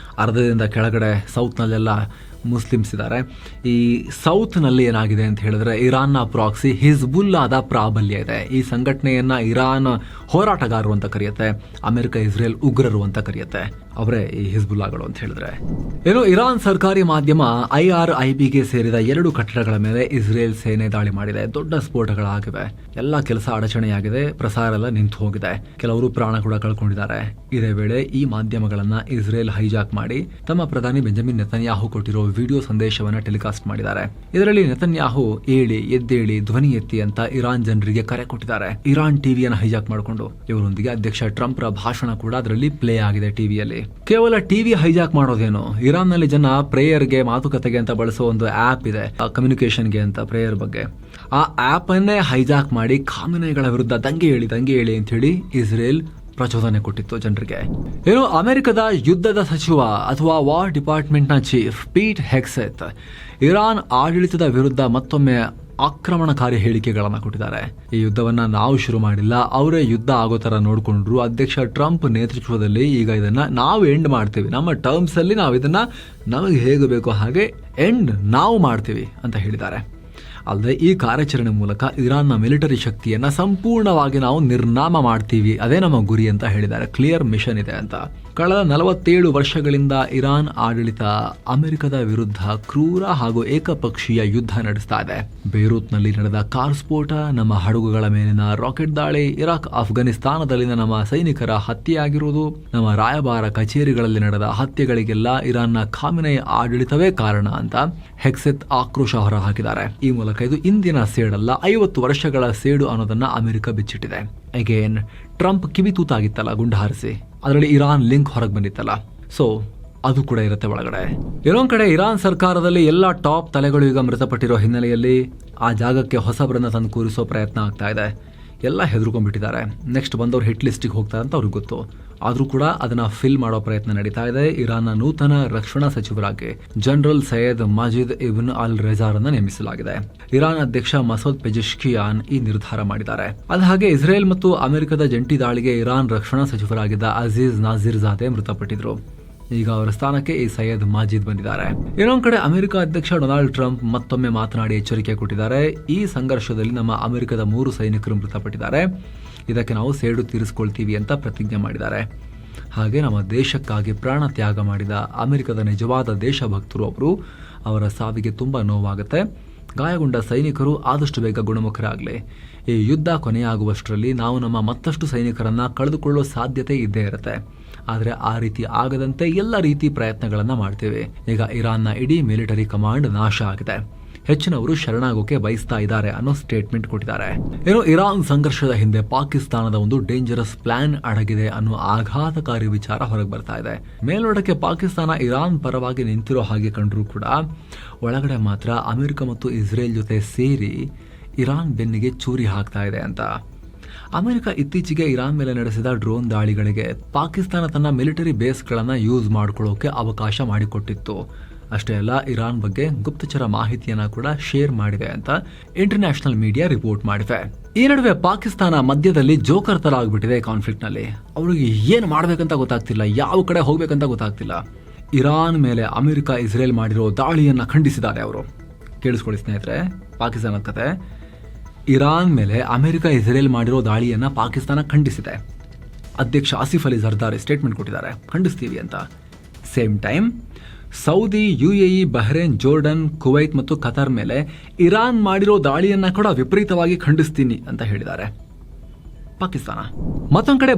ಅರ್ಧದಿಂದ ಕೆಳಗಡೆ ಸೌತ್ ನಲ್ಲೆಲ್ಲ ಮುಸ್ಲಿಮ್ಸ್ ಇದ್ದಾರೆ. ಈ ಸೌತ್ ನಲ್ಲಿ ಏನಾಗಿದೆ ಅಂತ ಹೇಳಿದ್ರೆ ಇರಾನ್ನ ಪ್ರಾಕ್ಸಿ ಹಿಜ್ಬುಲ್ಲಾದ ಪ್ರಾಬಲ್ಯ ಇದೆ. ಈ ಸಂಘಟನೆಯನ್ನ ಇರಾನ್ ಹೋರಾಟಗಾರರು ಅಂತ ಕರೆಯುತ್ತೆ, ಅಮೆರಿಕ ಇಸ್ರೇಲ್ ಉಗ್ರರು ಅಂತ ಕರೆಯುತ್ತೆ. ಅವರೇ ಈ ಹಿಜ್ಬುಲ್ಲಾಗಳು ಅಂತ ಹೇಳಿದ್ರೆ. ಏನು, ಇರಾನ್ ಸರ್ಕಾರಿ ಮಾಧ್ಯಮ IRIBಗೆ ಸೇರಿದ 2 ಕಟ್ಟಡಗಳ ಮೇಲೆ ಇಸ್ರೇಲ್ ಸೇನೆ ದಾಳಿ ಮಾಡಿದೆ. ದೊಡ್ಡ ಸ್ಫೋಟಗಳಾಗಿವೆ, ಎಲ್ಲ ಕೆಲಸ ಅಡಚಣೆಯಾಗಿದೆ, ಪ್ರಸಾರ ಎಲ್ಲ ನಿಂತು ಹೋಗಿದೆ, ಕೆಲವರು ಪ್ರಾಣ ಕೂಡ ಕಳ್ಕೊಂಡಿದ್ದಾರೆ. ಇದೇ ವೇಳೆ ಈ ಮಾಧ್ಯಮಗಳನ್ನ ಇಸ್ರೇಲ್ ಹೈಜಾಕ್ ಮಾಡಿ ತಮ್ಮ ಪ್ರಧಾನಿ ಬೆಂಜಮಿನ್ ನೆತನ್ಯಾಹು ಕೊಟ್ಟಿರೋ ವಿಡಿಯೋ ಸಂದೇಶವನ್ನ ಟೆಲಿಕಾಸ್ಟ್ ಮಾಡಿದ್ದಾರೆ. ಇದರಲ್ಲಿ ನೆತನ್ಯಾಹು ಏಳಿ ಎದ್ದೇಳಿ ಧ್ವನಿ ಎತ್ತಿ ಅಂತ ಇರಾನ್ ಜನರಿಗೆ ಕರೆ ಕೊಟ್ಟಿದ್ದಾರೆ. ಇರಾನ್ ಟಿವಿಯನ್ನು ಹೈಜಾಕ್ ಮಾಡಿಕೊಂಡು ಇವರೊಂದಿಗೆ ಅಧ್ಯಕ್ಷ ಟ್ರಂಪ್ ರ ಭಾಷಣ ಕೂಡ ಅದರಲ್ಲಿ ಪ್ಲೇ ಆಗಿದೆ ಟಿವಿಯಲ್ಲಿ. ಕೇವಲ ಟಿವಿ ಹೈಜಾಕ್ ಮಾಡೋದೇನು, ಇರಾನ್ ನಲ್ಲಿ ಜನ ಪ್ರೇಯರ್ಗೆ ಮಾತುಕತೆಗೆ ಅಂತ ಬಳಸೋ ಒಂದು ಆಪ್ ಇದೆ, ಕಮ್ಯುನಿಕೇಶನ್ಗೆ ಅಂತ ಪ್ರೇಯರ್ ಬಗ್ಗೆ. ಆ ಆಪ್ ಅನ್ನೇ ಹೈಜಾಕ್ ಮಾಡಿ ಖಾಮಿನೈಗಳ ವಿರುದ್ಧ ದಂಗೆ ಹೇಳಿ ಅಂತ ಹೇಳಿ ಇಸ್ರೇಲ್ ಪ್ರಚೋದನೆ ಕೊಟ್ಟಿತ್ತು ಜನರಿಗೆ. ಏನು, ಅಮೆರಿಕದ ಯುದ್ಧದ ಸಚಿವ ಅಥವಾ ವಾರ್ ಡಿಪಾರ್ಟ್ಮೆಂಟ್ ನ ಚೀಫ್ ಪೀಟ್ ಹೆಕ್ಸೆತ್ ಇರಾನ್ ಆಡಳಿತದ ವಿರುದ್ಧ ಮತ್ತೊಮ್ಮೆ ಆಕ್ರಮಣಕಾರಿ ಹೇಳಿಕೆಗಳನ್ನ ಕೊಟ್ಟಿದ್ದಾರೆ. ಈ ಯುದ್ಧವನ್ನ ನಾವು ಶುರು ಮಾಡಿಲ್ಲ, ಅವರೇ ಯುದ್ಧ ಆಗೋ ತರ ನೋಡ್ಕೊಂಡ್ರು. ಅಧ್ಯಕ್ಷ ಟ್ರಂಪ್ ನೇತೃತ್ವದಲ್ಲಿ ಈಗ ಇದನ್ನ ನಾವು ಎಂಡ್ ಮಾಡ್ತೀವಿ, ನಮ್ಮ ಟರ್ಮ್ಸ್ ಅಲ್ಲಿ ನಾವು ಇದನ್ನ ನಮಗೆ ಹೇಗೆ ಬೇಕೋ ಹಾಗೆ ಎಂಡ್ ನಾವು ಮಾಡ್ತೀವಿ ಅಂತ ಹೇಳಿದ್ದಾರೆ. ಅಲ್ಲದೆ ಈ ಕಾರ್ಯಾಚರಣೆ ಮೂಲಕ ಇರಾನ್ನ ಮಿಲಿಟರಿ ಶಕ್ತಿಯನ್ನ ಸಂಪೂರ್ಣವಾಗಿ ನಾವು ನಿರ್ನಾಮ ಮಾಡ್ತೀವಿ, ಅದೇ ನಮ್ಮ ಗುರಿ ಅಂತ ಹೇಳಿದ್ದಾರೆ. ಕ್ಲಿಯರ್ ಮಿಷನ್ ಇದೆ ಅಂತ. ಕಳೆದ 47 ವರ್ಷಗಳಿಂದ ಇರಾನ್ ಆಡಳಿತ ಅಮೆರಿಕದ ವಿರುದ್ಧ ಕ್ರೂರ ಹಾಗೂ ಏಕಪಕ್ಷೀಯ ಯುದ್ಧ ನಡೆಸ್ತಾ ಇದೆ. ಬೇರೂತ್ನಲ್ಲಿ ನಡೆದ ಕಾರ್ ಸ್ಫೋಟ, ನಮ್ಮ ಹಡಗುಗಳ ಮೇಲಿನ ರಾಕೆಟ್ ದಾಳಿ, ಇರಾಕ್ ಅಫ್ಘಾನಿಸ್ತಾನದಲ್ಲಿನ ನಮ್ಮ ಸೈನಿಕರ ಹತ್ಯೆಯಾಗಿರುವುದು, ನಮ್ಮ ರಾಯಭಾರ ಕಚೇರಿಗಳಲ್ಲಿ ನಡೆದ ಹತ್ಯೆಗಳಿಗೆಲ್ಲ ಇರಾನ್ನ ಖಾಮಿನೈ ಆಡಳಿತವೇ ಕಾರಣ ಅಂತ ಹೆಕ್ಸೆತ್ ಆಕ್ರೋಶ ಹೊರಹಾಕಿದ್ದಾರೆ. ಈ ಮೂಲಕ ಇದು ಇಂದಿನ ಸೇಡಲ್ಲ, 50 ವರ್ಷಗಳ ಸೇಡು ಅನ್ನೋದನ್ನ ಅಮೆರಿಕ ಬಿಚ್ಚಿಟ್ಟಿದೆ. ಅಗೇನ್ ಟ್ರಂಪ್ ಕಿವಿ ತೂತಾಗಿತ್ತಲ್ಲ ಗುಂಡು ಹಾರಿಸಿ, ಅದರಲ್ಲಿ ಇರಾನ್ ಲಿಂಕ್ ಹೊರಗೆ ಬಂದಿತ್ತಲ್ಲ, ಸೊ ಅದು ಕೂಡ ಇರುತ್ತೆ ಒಳಗಡೆ. ಇನ್ನೊಂದ್ ಕಡೆ ಇರಾನ್ ಸರ್ಕಾರದಲ್ಲಿ ಎಲ್ಲ ಟಾಪ್ ತಲೆಗಳು ಈಗ ಮೃತಪಟ್ಟಿರೋ ಹಿನ್ನೆಲೆಯಲ್ಲಿ ಆ ಜಾಗಕ್ಕೆ ಹೊಸಬರನ್ನ ತಂದು ಕೂರಿಸೋ ಪ್ರಯತ್ನ ಆಗ್ತಾ ಇದೆ. ಎಲ್ಲ ಹೆದರ್ಕೊಂಡ್ಬಿಟ್ಟಿದ್ದಾರೆ. ನೆಕ್ಸ್ಟ್ ಬಂದವ್ರು ಹಿಟ್ ಲಿಸ್ಟಿಗೆ ಹೋಗ್ತಾರೆ ಅಂತ ಅವ್ರಿಗೆ ಗೊತ್ತು. ಆದ್ರೂ ಕೂಡ ಅದನ್ನ ಫಿಲ್ ಮಾಡೋ ಪ್ರಯತ್ನ ನಡೀತಾ ಇದೆ. ಇರಾನ್ನ ನೂತನ ರಕ್ಷಣಾ ಸಚಿವರಾಗಿ ಜನರಲ್ ಸೈಯದ್ ಮಾಜಿದ್ ಇಬ್ನ್ ಅಲ್ ರೆಜಾರನ್ನ ನೇಮಿಸಲಾಗಿದೆ. ಇರಾನ್ ಅಧ್ಯಕ್ಷ ಮಸೂದ್ ಪೆಜೆಶ್ಕಿಯಾನ್ ಈ ನಿರ್ಧಾರ ಮಾಡಿದ್ದಾರೆ. ಅದ ಹಾಗೆ ಇಸ್ರೇಲ್ ಮತ್ತು ಅಮೆರಿಕದ ಜಂಟಿ ದಾಳಿಗೆ ಇರಾನ್ ರಕ್ಷಣಾ ಸಚಿವರಾಗಿದ್ದ ಅಜೀಜ್ ನಾಜಿರ್ ಜಾದೆ ಮೃತಪಟ್ಟಿದ್ರು. ಈಗ ಅವರ ಸ್ಥಾನಕ್ಕೆ ಈ ಸೈಯದ್ ಮಾಜಿದ್ ಬಂದಿದ್ದಾರೆ. ಇನ್ನೊಂದ್ ಕಡೆ ಅಮೆರಿಕ ಅಧ್ಯಕ್ಷ ಡೊನಾಲ್ಡ್ ಟ್ರಂಪ್ ಮತ್ತೊಮ್ಮೆ ಮಾತನಾಡಿ ಎಚ್ಚರಿಕೆ ಕೊಟ್ಟಿದ್ದಾರೆ. ಈ ಸಂಘರ್ಷದಲ್ಲಿ ನಮ್ಮ ಅಮೆರಿಕದ 3 ಸೈನಿಕರು ಮೃತಪಟ್ಟಿದ್ದಾರೆ, ಇದಕ್ಕೆ ನಾವು ಸೇಡು ತೀರಿಸಿಕೊಳ್ತೀವಿ ಅಂತ ಪ್ರತಿಜ್ಞೆ ಮಾಡಿದ್ದಾರೆ. ಹಾಗೆ ನಮ್ಮ ದೇಶಕ್ಕಾಗಿ ಪ್ರಾಣ ತ್ಯಾಗ ಮಾಡಿದ ಅಮೆರಿಕದ ನಿಜವಾದ ದೇಶಭಕ್ತರು ಅವರು, ಅವರ ಸಾವಿಗೆ ತುಂಬಾ ನೋವಾಗುತ್ತೆ. ಗಾಯಗೊಂಡ ಸೈನಿಕರು ಆದಷ್ಟು ಬೇಗ ಗುಣಮುಖರಾಗಲಿ. ಈ ಯುದ್ಧ ಕೊನೆಯಾಗುವಷ್ಟರಲ್ಲಿ ನಾವು ನಮ್ಮ ಮತ್ತಷ್ಟು ಸೈನಿಕರನ್ನ ಕಳೆದುಕೊಳ್ಳೋ ಸಾಧ್ಯತೆ ಇದ್ದೇ ಇರುತ್ತೆ. ಆದರೆ ಆ ರೀತಿ ಆಗದಂತೆ ಎಲ್ಲ ರೀತಿ ಪ್ರಯತ್ನಗಳನ್ನು ಮಾಡ್ತೇವೆ. ಈಗ ಇರಾನ್ನ ಇಡೀ ಮಿಲಿಟರಿ ಕಮಾಂಡ್ ನಾಶ ಆಗಿದೆ, ಹೆಚ್ಚಿನವರು ಶರಣಾಗೋಕೆ ಬಯಸ್ತಾ ಇದ್ದಾರೆ ಅನ್ನೋ ಸ್ಟೇಟ್ಮೆಂಟ್ ಕೊಟ್ಟಿದ್ದಾರೆ. ಏನೋ ಇರಾನ್ ಸಂಘರ್ಷದ ಹಿಂದೆ ಪಾಕಿಸ್ತಾನದ ಒಂದು ಡೇಂಜರಸ್ ಪ್ಲಾನ್ ಅಡಗಿದೆ ಅನ್ನೋ ಆಘಾತಕಾರಿ ವಿಚಾರ ಹೊರಗೆ ಬರ್ತಾ ಇದೆ. ಮೇಲ್ನೋಟಕ್ಕೆ ಪಾಕಿಸ್ತಾನ ಇರಾನ್ ಪರವಾಗಿ ನಿಂತಿರೋ ಹಾಗೆ ಕಂಡ್ರೂ ಕೂಡ ಒಳಗಡೆ ಮಾತ್ರ ಅಮೆರಿಕ ಮತ್ತು ಇಸ್ರೇಲ್ ಜೊತೆ ಸೇರಿ ಇರಾನ್ ಬೆನ್ನಿಗೆ ಚೂರಿ ಹಾಕ್ತಾ ಇದೆ ಅಂತ. ಅಮೆರಿಕ ಇತ್ತೀಚೆಗೆ ಇರಾನ್ ಮೇಲೆ ನಡೆಸಿದ ಡ್ರೋನ್ ದಾಳಿಗಳಿಗೆ ಪಾಕಿಸ್ತಾನ ತನ್ನ ಮಿಲಿಟರಿ ಬೇಸ್ಗಳನ್ನು ಯೂಸ್ ಮಾಡ್ಕೊಳ್ಳೋಕೆ ಅವಕಾಶ ಮಾಡಿಕೊಟ್ಟಿತ್ತು. ಅಷ್ಟೇ ಅಲ್ಲ, ಇರಾನ್ ಬಗ್ಗೆ ಗುಪ್ತಚರ ಮಾಹಿತಿಯನ್ನು ಕೂಡ ಶೇರ್ ಮಾಡಿದೆ ಅಂತ ಇಂಟರ್ನ್ಯಾಷನಲ್ ಮೀಡಿಯಾ ರಿಪೋರ್ಟ್ ಮಾಡಿವೆ. ಈ ನಡುವೆ ಪಾಕಿಸ್ತಾನ ಮಧ್ಯದಲ್ಲಿ ಜೋಕರ್ ತರ ಆಗ್ಬಿಟ್ಟಿದೆ ಕಾನ್ಫ್ಲಿಕ್ಟ್ ನಲ್ಲಿ. ಅವರಿಗೆ ಏನು ಮಾಡ್ಬೇಕಂತ ಗೊತ್ತಾಗ್ತಿಲ್ಲ, ಯಾವ ಕಡೆ ಹೋಗ್ಬೇಕಂತ ಗೊತ್ತಾಗ್ತಿಲ್ಲ. ಇರಾನ್ ಮೇಲೆ ಅಮೆರಿಕ ಇಸ್ರೇಲ್ ಮಾಡಿರೋ ದಾಳಿಯನ್ನ ಖಂಡಿಸಿದ್ದಾರೆ ಅವರು. ಕೇಳಿಸ್ಕೊಳ್ಳಿ ಸ್ನೇಹಿತರೆ, ಪಾಕಿಸ್ತಾನದ ಕತೆ. ಇರಾನ್ ಮೇಲೆ ಅಮೆರಿಕ ಇಸ್ರೇಲ್ ಮಾಡಿರೋ ದಾಳಿಯನ್ನ ಪಾಕಿಸ್ತಾನ ಖಂಡಿಸಿದೆ. ಅಧ್ಯಕ್ಷ ಆಸಿಫ್ ಅಲಿ ಜರ್ದಾರಿ ಸ್ಟೇಟ್ಮೆಂಟ್ ಕೊಟ್ಟಿದ್ದಾರೆ, ಖಂಡಿಸ್ತೀವಿ ಅಂತ. Same time Saudi, UAE, Bahrain, Jordan, Kuwait ಮತ್ತು ಕತಾರ್ ಮೇಲೆ ಇರಾನ್ ಮಾಡಿರೋ ದಾಳಿಯನ್ನ ಕೂಡ ವಿಪರೀತವಾಗಿ ಖಂಡಿಸ್ತೀನಿ ಅಂತ ಹೇಳಿದ್ದಾರೆ ಪಾಕಿಸ್ತಾನ. ಮತ್ತೊಂದು ಕಡೆ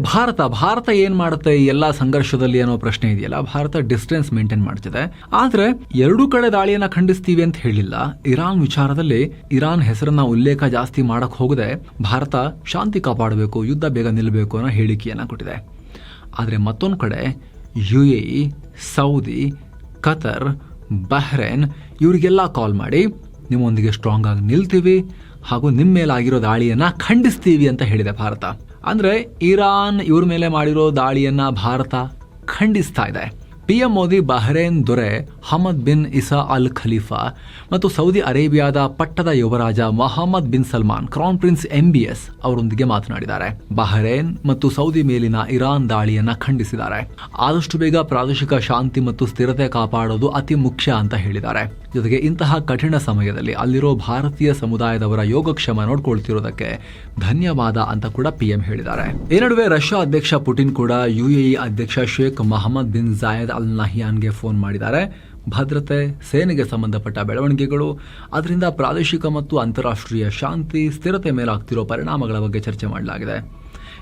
ಭಾರತ ಏನ್ ಮಾಡುತ್ತೆ ಈ ಎಲ್ಲಾ ಸಂಘರ್ಷದಲ್ಲಿ ಅನ್ನೋ ಪ್ರಶ್ನೆ ಇದೆಯಲ್ಲ. ಭಾರತ ಡಿಸ್ಟೆನ್ಸ್ ಮೇಂಟೈನ್ ಮಾಡ್ತಿದೆ, ಆದ್ರೆ ಎರಡೂ ಕಡೆ ದಾಳಿಯನ್ನ ಖಂಡಿಸ್ತೀವಿ ಅಂತ ಹೇಳಿಲ್ಲ. ಇರಾನ್ ವಿಚಾರದಲ್ಲಿ ಇರಾನ್ ಹೆಸರನ್ನ ಉಲ್ಲೇಖ ಜಾಸ್ತಿ ಮಾಡಕ್ ಹೋಗದೆ ಭಾರತ ಶಾಂತಿ ಕಾಪಾಡಬೇಕು, ಯುದ್ಧ ಬೇಗ ನಿಲ್ಲಬೇಕು ಅನ್ನೋ ಹೇಳಿಕೆಯನ್ನ ಕೊಟ್ಟಿದೆ. ಆದ್ರೆ ಮತ್ತೊಂದು ಕಡೆ ಯುಎಇ, ಸೌದಿ, ಕತರ್, ಬಹ್ರೇನ್ ಇವರಿಗೆಲ್ಲ ಕಾಲ್ ಮಾಡಿ ನಿಮ್ಮೊಂದಿಗೆ ಸ್ಟ್ರಾಂಗ್ ಆಗಿ ನಿಲ್ತೀವಿ ಹಾಗೂ ನಿಮ್ಮ ಮೇಲಾಗಿರೋ ದಾಳಿಯನ್ನ ಖಂಡಿಸ್ತೀವಿ ಅಂತ ಹೇಳಿದೆ ಭಾರತ. ಅಂದ್ರೆ ಇರಾನ್ ಇವ್ರ ಮೇಲೆ ಮಾಡಿರೋ ದಾಳಿಯನ್ನ ಭಾರತ ಖಂಡಿಸ್ತಾ ಇದೆ. ಪಿಎಂ ಮೋದಿ ಬಹ್ರೇನ್ ದೊರೆ Hamad bin Isa Al Khalifa ಮತ್ತು ಸೌದಿ ಅರೇಬಿಯಾದ ಪಟ್ಟದ ಯುವರಾಜ Mohammed bin Salman, crown prince MBS ಅವರೊಂದಿಗೆ ಮಾತನಾಡಿದ್ದಾರೆ. ಬಹ್ರೇನ್ ಮತ್ತು ಸೌದಿ ಮೇಲಿನ ಇರಾನ್ ದಾಳಿಯನ್ನ ಖಂಡಿಸಿದ್ದಾರೆ. ಆದಷ್ಟು ಬೇಗ ಪ್ರಾದೇಶಿಕ ಶಾಂತಿ ಮತ್ತು ಸ್ಥಿರತೆ ಕಾಪಾಡೋದು ಅತಿ ಮುಖ್ಯ ಅಂತ ಹೇಳಿದ್ದಾರೆ. ಜೊತೆಗೆ ಇಂತಹ ಕಠಿಣ ಸಮಯದಲ್ಲಿ ಅಲ್ಲಿರೋ ಭಾರತೀಯ ಸಮುದಾಯದವರ ಯೋಗಕ್ಷೇಮ ನೋಡ್ಕೊಳ್ತಿರೋದಕ್ಕೆ ಧನ್ಯವಾದ ಅಂತ ಕೂಡ PM ಹೇಳಿದ್ದಾರೆ. ಈ ನಡುವೆ ರಷ್ಯಾ ಅಧ್ಯಕ್ಷ ಪುಟಿನ್ ಕೂಡ UAE ಅಧ್ಯಕ್ಷ ಶೇಖ್ ಮೊಹಮ್ಮದ್ ಬಿನ್ ಜಾಯದ್ ಅಲ್ ನಹಿಯಾನ್ಗೆ ಫೋನ್ ಮಾಡಿದ್ದಾರೆ. ಭದ್ರತೆ, ಸೇನೆಗೆ ಸಂಬಂಧಪಟ್ಟ ಬೆಳವಣಿಗೆಗಳು, ಅದರಿಂದ ಪ್ರಾದೇಶಿಕ ಮತ್ತು ಅಂತಾರಾಷ್ಟ್ರೀಯ ಶಾಂತಿ, ಸ್ಥಿರತೆ ಮೇಲಾಗ್ತಿರೋ ಪರಿಣಾಮಗಳ ಬಗ್ಗೆ ಚರ್ಚೆ ಮಾಡಲಾಗಿದೆ.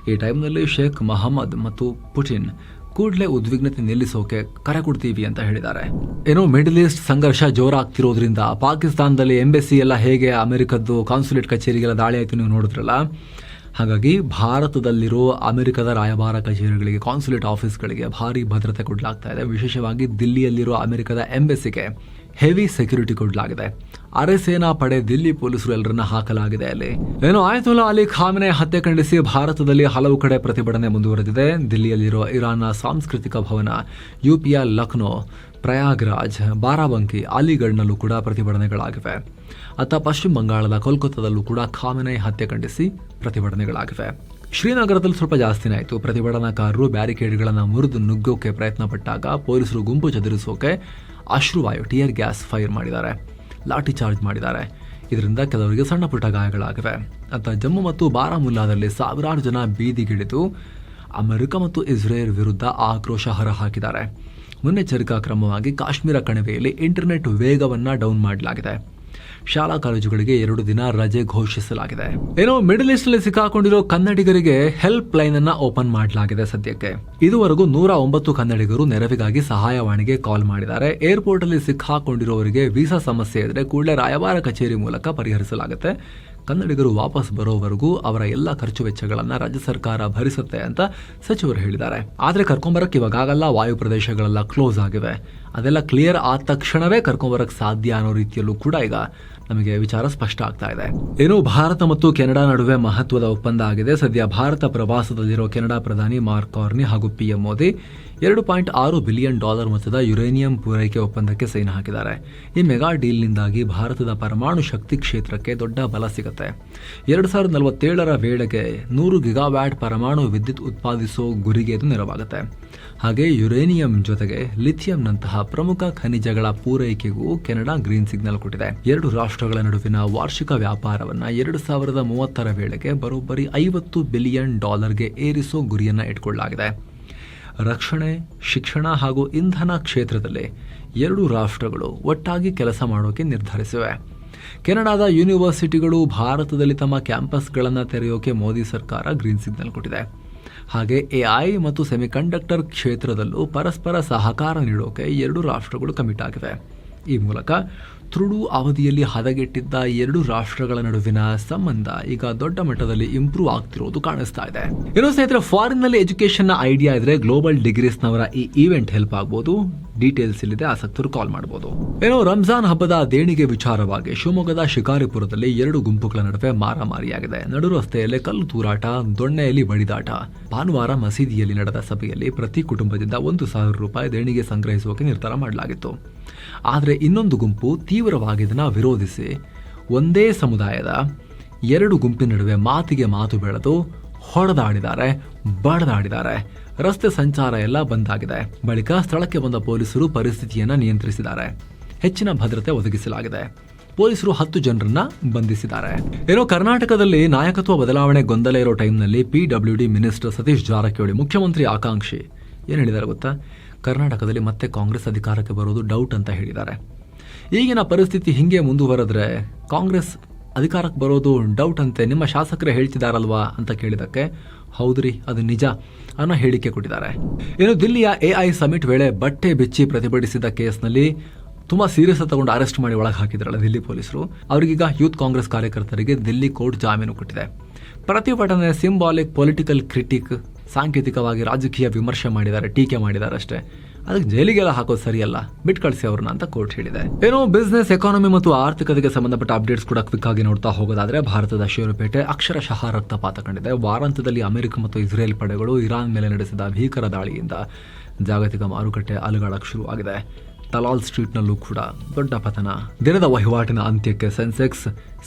ಈ ಟೈಮ್ನಲ್ಲಿ ಶೇಖ್ ಮೊಹಮ್ಮದ್ ಮತ್ತು ಪುಟಿನ್ ಕೂಡಲೇ ಉದ್ವಿಗ್ನತೆ ನಿಲ್ಲಿಸೋಕೆ ಕರೆ ಕೊಡ್ತೀವಿ ಅಂತ ಹೇಳಿದ್ದಾರೆ. ಏನೋ ಮಿಡಲ್ ಈಸ್ಟ್ ಸಂಘರ್ಷ ಜೋರಾಗ್ತಿರೋದ್ರಿಂದ ಪಾಕಿಸ್ತಾನದಲ್ಲಿ ಎಂಬೆಸಿ ಎಲ್ಲ ಹೇಗೆ ಅಮೆರಿಕದ್ದು ಕಾನ್ಸುಲೇಟ್ ಕಚೇರಿಗೆಲ್ಲ ದಾಳಿ ಆಯ್ತು ನೀವು ನೋಡಿದ್ರಲ್ಲ. ಹಾಗಾಗಿ ಭಾರತದಲ್ಲಿರೋ ಅಮೆರಿಕದ ರಾಯಭಾರ ಕಚೇರಿಗಳಿಗೆ, ಕಾನ್ಸುಲೇಟ್ ಆಫೀಸ್ಗಳಿಗೆ ಭಾರಿ ಭದ್ರತೆ ಕೊಡಲಾಗ್ತಾ ಇದೆ. ವಿಶೇಷವಾಗಿ ದಿಲ್ಲಿಯಲ್ಲಿರೋ ಅಮೆರಿಕದ ಎಂಬೆಸಿಗೆ ಹೆವಿ ಸೆಕ್ಯೂರಿಟಿ ಕೊಡಲಾಗಿದೆ. ಅರೆ ಸೇನಾ ಪಡೆ, ದಿಲ್ಲಿ ಪೊಲೀಸರು ಎಲ್ಲರನ್ನ ಹಾಕಲಾಗಿದೆ ಅಲ್ಲಿ. ಏನೋ ಆಯತುಲ್ಲಾ ಅಲಿ ಖಾಮೆನಿ ಹತ್ಯೆ ಖಂಡಿಸಿ ಭಾರತದಲ್ಲಿ ಹಲವು ಕಡೆ ಪ್ರತಿಭಟನೆ ಮುಂದುವರೆದಿದೆ. ದಿಲ್ಲಿಯಲ್ಲಿರೋ ಇರಾನ್ನ ಸಾಂಸ್ಕೃತಿಕ ಭವನ, UPಯ ಲಕ್ನೋ, ಪ್ರಯಾಗ್ರಾಜ್, ಬಾರಾಬಂಕಿ, ಅಲಿಗಢ್ನಲ್ಲೂ ಕೂಡ ಪ್ರತಿಭಟನೆಗಳಾಗಿವೆ. ಅತ್ತ ಪಶ್ಚಿಮ ಬಂಗಾಳದ ಕೋಲ್ಕತ್ತಾದಲ್ಲೂ ಕೂಡ ಖಾಮೆನಿ ಹತ್ಯೆ ಖಂಡಿಸಿ ಪ್ರತಿಭಟನೆಗಳಾಗಿವೆ. ಶ್ರೀನಗರದಲ್ಲಿ ಸ್ವಲ್ಪ ಜಾಸ್ತಿನೇ ಆಯಿತು. ಪ್ರತಿಭಟನಾಕಾರರು ಬ್ಯಾರಿಕೇಡ್ಗಳನ್ನು ಮುರಿದು ನುಗ್ಗೋಕೆ ಪ್ರಯತ್ನ ಪಟ್ಟಾಗ ಪೊಲೀಸರು ಗುಂಪು ಚದುರಿಸೋಕೆ ಅಶ್ರುವಾಯು, ಟಿಯರ್ ಗ್ಯಾಸ್ ಫೈರ್ ಮಾಡಿದ್ದಾರೆ, ಲಾಠಿ ಚಾರ್ಜ್ ಮಾಡಿದ್ದಾರೆ. ಇದರಿಂದ ಕೆಲವರಿಗೆ ಸಣ್ಣ ಪುಟ್ಟ ಗಾಯಗಳಾಗಿವೆ. ಅತ್ತ ಜಮ್ಮು ಮತ್ತು ಬಾರಾಮುಲ್ಲಾದಲ್ಲಿ ಸಾವಿರಾರು ಜನ ಬೀದಿಗಿಳಿದು ಅಮೆರಿಕ ಮತ್ತು ಇಸ್ರೇಲ್ ವಿರುದ್ಧ ಆಕ್ರೋಶ ಹೊರಹಾಕಿದ್ದಾರೆ. ಮುನ್ನೆಚ್ಚರಿಕಾ ಕ್ರಮವಾಗಿ ಕಾಶ್ಮೀರ ಕಣಿವೆಯಲ್ಲಿ ಇಂಟರ್ನೆಟ್ ವೇಗವನ್ನು ಡೌನ್ ಮಾಡಲಾಗಿದೆ. ಶಾಲಾ ಕಾಲೇಜುಗಳಿಗೆ 2 ದಿನ ರಜೆ ಘೋಷಿಸಲಾಗಿದೆ. ಏನೋ ಮಿಡಲ್ ಈಸ್ಟ್ ನಲ್ಲಿ ಸಿಕ್ಕಾಕೊಂಡಿರೋ ಕನ್ನಡಿಗರಿಗೆ ಹೆಲ್ಪ್ ಲೈನ್ ಅನ್ನ ಓಪನ್ ಮಾಡಲಾಗಿದೆ. ಸದ್ಯಕ್ಕೆ ಇದುವರೆಗೂ 109 ಕನ್ನಡಿಗರು ನೆರವಿಗಾಗಿ ಸಹಾಯವಾಣಿಗೆ ಕಾಲ್ ಮಾಡಿದ್ದಾರೆ. ಏರ್ಪೋರ್ಟ್ ಅಲ್ಲಿ ಸಿಕ್ಕಾಕೊಂಡಿರೋರಿಗೆ ವೀಸಾ ಸಮಸ್ಯೆ ಇದ್ರೆ ಕೂಡಲೇ ರಾಯಭಾರ ಕಚೇರಿ ಮೂಲಕ ಪರಿಹರಿಸಲಾಗುತ್ತೆ. ಕನ್ನಡಿಗರು ವಾಪಸ್ ಬರೋವರೆಗೂ ಅವರ ಎಲ್ಲ ಖರ್ಚು ವೆಚ್ಚಗಳನ್ನು ರಾಜ್ಯ ಸರ್ಕಾರ ಭರಿಸುತ್ತೆ ಅಂತ ಸಚಿವರು ಹೇಳಿದ್ದಾರೆ. ಆದರೆ ಕರ್ಕೊಂಬರಕ್ಕೆ ಇವಾಗಲ್ಲ, ವಾಯು ಪ್ರದೇಶಗಳೆಲ್ಲ ಕ್ಲೋಸ್ ಆಗಿವೆ. ಅದೆಲ್ಲ ಕ್ಲಿಯರ್ ಆದ ತಕ್ಷಣವೇ ಕರ್ಕೊಂಬರಕ್ಕೆ ಸಾಧ್ಯ ಅನ್ನೋ ರೀತಿಯಲ್ಲೂ ಕೂಡ ಈಗ ನಮಗೆ ವಿಚಾರ ಸ್ಪಷ್ಟ ಆಗ್ತಾ ಇದೆ. ಏನು ಭಾರತ ಮತ್ತು ಕೆನಡಾ ನಡುವೆ ಮಹತ್ವದ ಒಪ್ಪಂದ ಆಗಿದೆ. ಸದ್ಯ ಭಾರತ ಪ್ರವಾಸದಲ್ಲಿರೋ ಕೆನಡಾ ಪ್ರಧಾನಿ ಮಾರ್ಕ್ ಕಾರ್ನಿ ಹಾಗೂ PM ಮೋದಿ $2.6 ಬಿಲಿಯನ್ ಮೊತ್ತದ ಯುರೇನಿಯಂ ಪೂರೈಕೆ ಒಪ್ಪಂದಕ್ಕೆ ಸೈನ್ ಹಾಕಿದ್ದಾರೆ. ಈ ಮೆಗಾ ಡೀಲ್ನಿಂದಾಗಿ ಭಾರತದ ಪರಮಾಣು ಶಕ್ತಿ ಕ್ಷೇತ್ರಕ್ಕೆ ದೊಡ್ಡ ಬಲ ಸಿಗುತ್ತೆ. 2047ರ ವೇಳೆಗೆ 100 ಗಿಗಾವ್ಯಾಟ್ ಪರಮಾಣು ವಿದ್ಯುತ್ ಉತ್ಪಾದಿಸೋ ಗುರಿಗೆ ಇದು ನೆರವಾಗುತ್ತೆ. ಹಾಗೆ ಯುರೇನಿಯಂ ಜೊತೆಗೆ ಲಿಥಿಯಂನಂತಹ ಪ್ರಮುಖ ಖನಿಜಗಳ ಪೂರೈಕೆಗೂ ಕೆನಡಾ ಗ್ರೀನ್ ಸಿಗ್ನಲ್ ಕೊಟ್ಟಿದೆ. 2 ರಾಷ್ಟ್ರಗಳ ನಡುವಿನ ವಾರ್ಷಿಕ ವ್ಯಾಪಾರವನ್ನು 2030ರ ವೇಳೆಗೆ ಬರೋಬ್ಬರಿ $50 ಬಿಲಿಯನ್ ಏರಿಸೋ ಗುರಿಯನ್ನ ಇಟ್ಕೊಳ್ಳಲಾಗಿದೆ. ರಕ್ಷಣೆ, ಶಿಕ್ಷಣ ಹಾಗೂ ಇಂಧನ ಕ್ಷೇತ್ರದಲ್ಲಿ 2 ರಾಷ್ಟ್ರಗಳು ಒಟ್ಟಾಗಿ ಕೆಲಸ ಮಾಡೋಕೆ ನಿರ್ಧರಿಸಿವೆ. ಕೆನಡಾದ ಯೂನಿವರ್ಸಿಟಿಗಳು ಭಾರತದಲ್ಲಿ ತಮ್ಮ ಕ್ಯಾಂಪಸ್ಗಳನ್ನು ತೆರೆಯೋಕೆ ಮೋದಿ ಸರ್ಕಾರ ಗ್ರೀನ್ ಸಿಗ್ನಲ್ ಕೊಟ್ಟಿದೆ. ಹಾಗೆ AI ಮತ್ತು ಸೆಮಿಕಂಡಕ್ಟರ್ ಕ್ಷೇತ್ರದಲ್ಲೂ ಪರಸ್ಪರ ಸಹಕಾರ ನೀಡೋಕೆ ಎರಡು ರಾಷ್ಟ್ರಗಳು ಕಮಿಟ್ ಆಗಿವೆ. ಈ ಮೂಲಕ ತುಳು ಅವಧಿಯಲ್ಲಿ ಹದಗೆಟ್ಟಿದ್ದ ಎರಡು ರಾಷ್ಟ್ರಗಳ ನಡುವಿನ ಸಂಬಂಧ ಈಗ ದೊಡ್ಡ ಮಟ್ಟದಲ್ಲಿ ಇಂಪ್ರೂವ್ ಆಗ್ತಿರೋದು ಕಾಣಿಸ್ತಾ ಇದೆ. ಏನೋ ಸ್ನೇಹಿತರೆ, ಫಾರಿನ್ ನಲ್ಲಿ ಎಜುಕೇಶನ್ ನ ಐಡಿಯಾ ಇದ್ರೆ ಗ್ಲೋಬಲ್ ಡಿಗ್ರೀಸ್ ನವರ ಈ ಈವೆಂಟ್ ಹೆಲ್ಪ್ ಆಗ್ಬೋದು. ಡೀಟೇಲ್ಸ್ ಇಲ್ಲಿದೆ, ಆಸಕ್ತರು ಕಾಲ್ ಮಾಡಬಹುದು. ಏನೋ ರಂಜಾನ್ ಹಬ್ಬದ ದೇಣಿಗೆ ವಿಚಾರವಾಗಿ ಶಿವಮೊಗ್ಗದ ಶಿಕಾರಿಪುರದಲ್ಲಿ ಎರಡು ಗುಂಪುಗಳ ನಡುವೆ ಮಾರಾಮಾರಿಯಾಗಿದೆ. ನಡು ರಸ್ತೆಯಲ್ಲೇ ಕಲ್ಲು ತೂರಾಟ, ದೊಣ್ಣೆಯಲ್ಲಿ ಬಡಿದಾಟ. ಭಾನುವಾರ ಮಸೀದಿಯಲ್ಲಿ ನಡೆದ ಸಭೆಯಲ್ಲಿ ಪ್ರತಿ ಕುಟುಂಬದಿಂದ 1,000 ರೂಪಾಯಿ ದೇಣಿಗೆ ಸಂಗ್ರಹಿಸುವಕ್ಕೆ ನಿರ್ಧಾರ ಮಾಡಲಾಗಿತ್ತು. ಆದರೆ ಇನ್ನೊಂದು ಗುಂಪು ತೀವ್ರವಾಗಿ ಇದನ್ನ ವಿರೋಧಿಸಿ ಒಂದೇ ಸಮುದಾಯದ ಎರಡು ಗುಂಪಿನ ನಡುವೆ ಮಾತಿಗೆ ಮಾತು ಬೆಳೆದು ಹೊಡೆದಾಡಿದ್ದಾರೆ, ಬಡದಾಡಿದ್ದಾರೆ. ರಸ್ತೆ ಸಂಚಾರ ಎಲ್ಲ ಬಂದಾಗಿದೆ. ಬಳಿಕ ಸ್ಥಳಕ್ಕೆ ಬಂದ ಪೊಲೀಸರು ಪರಿಸ್ಥಿತಿಯನ್ನ ನಿಯಂತ್ರಿಸಿದ್ದಾರೆ. ಹೆಚ್ಚಿನ ಭದ್ರತೆ ಒದಗಿಸಲಾಗಿದೆ. ಪೊಲೀಸರು 10 ಜನರನ್ನ ಬಂಧಿಸಿದ್ದಾರೆ. ಏನೋ ಕರ್ನಾಟಕದಲ್ಲಿ ನಾಯಕತ್ವ ಬದಲಾವಣೆ ಗೊಂದಲ ಇರೋ ಟೈಮ್ನಲ್ಲಿ PWD ಮಿನಿಸ್ಟರ್ ಸತೀಶ್ ಜಾರಕಿಹೊಳಿ ಮುಖ್ಯಮಂತ್ರಿ ಆಕಾಂಕ್ಷಿ ಏನು ಹೇಳಿದ್ದಾರೆ ಗೊತ್ತಾ? ಕರ್ನಾಟಕದಲ್ಲಿ ಮತ್ತೆ ಕಾಂಗ್ರೆಸ್ ಅಧಿಕಾರಕ್ಕೆ ಬರೋದು ಡೌಟ್ ಅಂತ ಹೇಳಿದ್ದಾರೆ. ಈಗಿನ ಪರಿಸ್ಥಿತಿ ಹಿಂಗೆ ಮುಂದುವರೆದ್ರೆ ಕಾಂಗ್ರೆಸ್ ಅಧಿಕಾರಕ್ಕೆ ಬರೋದು ಡೌಟ್ ಅಂತೆ, ನಿಮ್ಮ ಶಾಸಕರೇ ಹೇಳ್ತಿದಾರಲ್ವಾ ಅಂತ ಕೇಳಿದಕ್ಕೆ ಹೌದ್ರಿ ಅದು ನಿಜ ಅನ್ನೋ ಹೇಳಿಕೆ ಕೊಟ್ಟಿದ್ದಾರೆ. ಏನು ದಿಲ್ಲಿಯ AI ಸಮಿಟ್ ವೇಳೆ ಬಟ್ಟೆ ಬಿಚ್ಚಿ ಪ್ರತಿಭಟಿಸಿದ ಕೇಸ್ನಲ್ಲಿ ತುಂಬಾ ಸೀರಿಯಸ್ ತಗೊಂಡು ಅರೆಸ್ಟ್ ಮಾಡಿ ಒಳಗೆ ಹಾಕಿದ್ರಲ್ಲ ದಿಲ್ಲಿ ಪೊಲೀಸರು, ಅವರಿಗೀಗ ಯೂತ್ ಕಾಂಗ್ರೆಸ್ ಕಾರ್ಯಕರ್ತರಿಗೆ ದಿಲ್ಲಿ ಕೋರ್ಟ್ ಜಾಮೀನು ಕೊಟ್ಟಿದೆ. ಪ್ರತಿಭಟನೆ ಸಿಂಬಾಲಿಕ್ ಪೊಲಿಟಿಕಲ್ ಕ್ರಿಟಿಕ್, ಸಾಂಕೇತಿಕವಾಗಿ ರಾಜಕೀಯ ವಿಮರ್ಶೆ ಮಾಡಿದ್ದಾರೆ, ಟೀಕೆ ಮಾಡಿದ್ದಾರೆ ಅಷ್ಟೇ. ಅದಕ್ಕೆ ಜೈಲಿಗೆಲ್ಲ ಹಾಕೋದು ಸರಿಯಲ್ಲ, ಬಿಟ್ಟು ಕಳಿಸಿ ಅವ್ರನ್ನ ಅಂತ ಕೋರ್ಟ್ ಹೇಳಿದೆ. ಏನೋ ಬಿಸ್ನೆಸ್, ಎಕಾನಮಿ ಮತ್ತು ಆರ್ಥಿಕತೆಗೆ ಸಂಬಂಧಪಟ್ಟ ಅಪ್ಡೇಟ್ಸ್ ಕೂಡ ಕ್ವಿಕ್ ಆಗಿ ನೋಡ್ತಾ ಹೋಗೋದಾದ್ರೆ ಭಾರತದ ಷೇರುಪೇಟೆ ಅಕ್ಷರಶಃ ರಕ್ತಪಾತ ಕಂಡಿದೆ. ವಾರಾಂತ್ಯದಲ್ಲಿ ಅಮೆರಿಕ ಮತ್ತು ಇಸ್ರೇಲ್ ಪಡೆಗಳು ಇರಾನ್ ಮೇಲೆ ನಡೆಸಿದ ಭೀಕರ ದಾಳಿಯಿಂದ ಜಾಗತಿಕ ಮಾರುಕಟ್ಟೆ ಅಲುಗಾಡಕ್ಕೆ ಶುರುವಾಗಿದೆ. ದಲಾಲ್ ಸ್ಟ್ರೀಟ್ನಲ್ಲೂ ಕೂಡ ದೊಡ್ಡ ಪತನ. ದಿನದ ವಹಿವಾಟಿನ ಅಂತ್ಯಕ್ಕೆ ಸೆನ್ಸೆಕ್ಸ್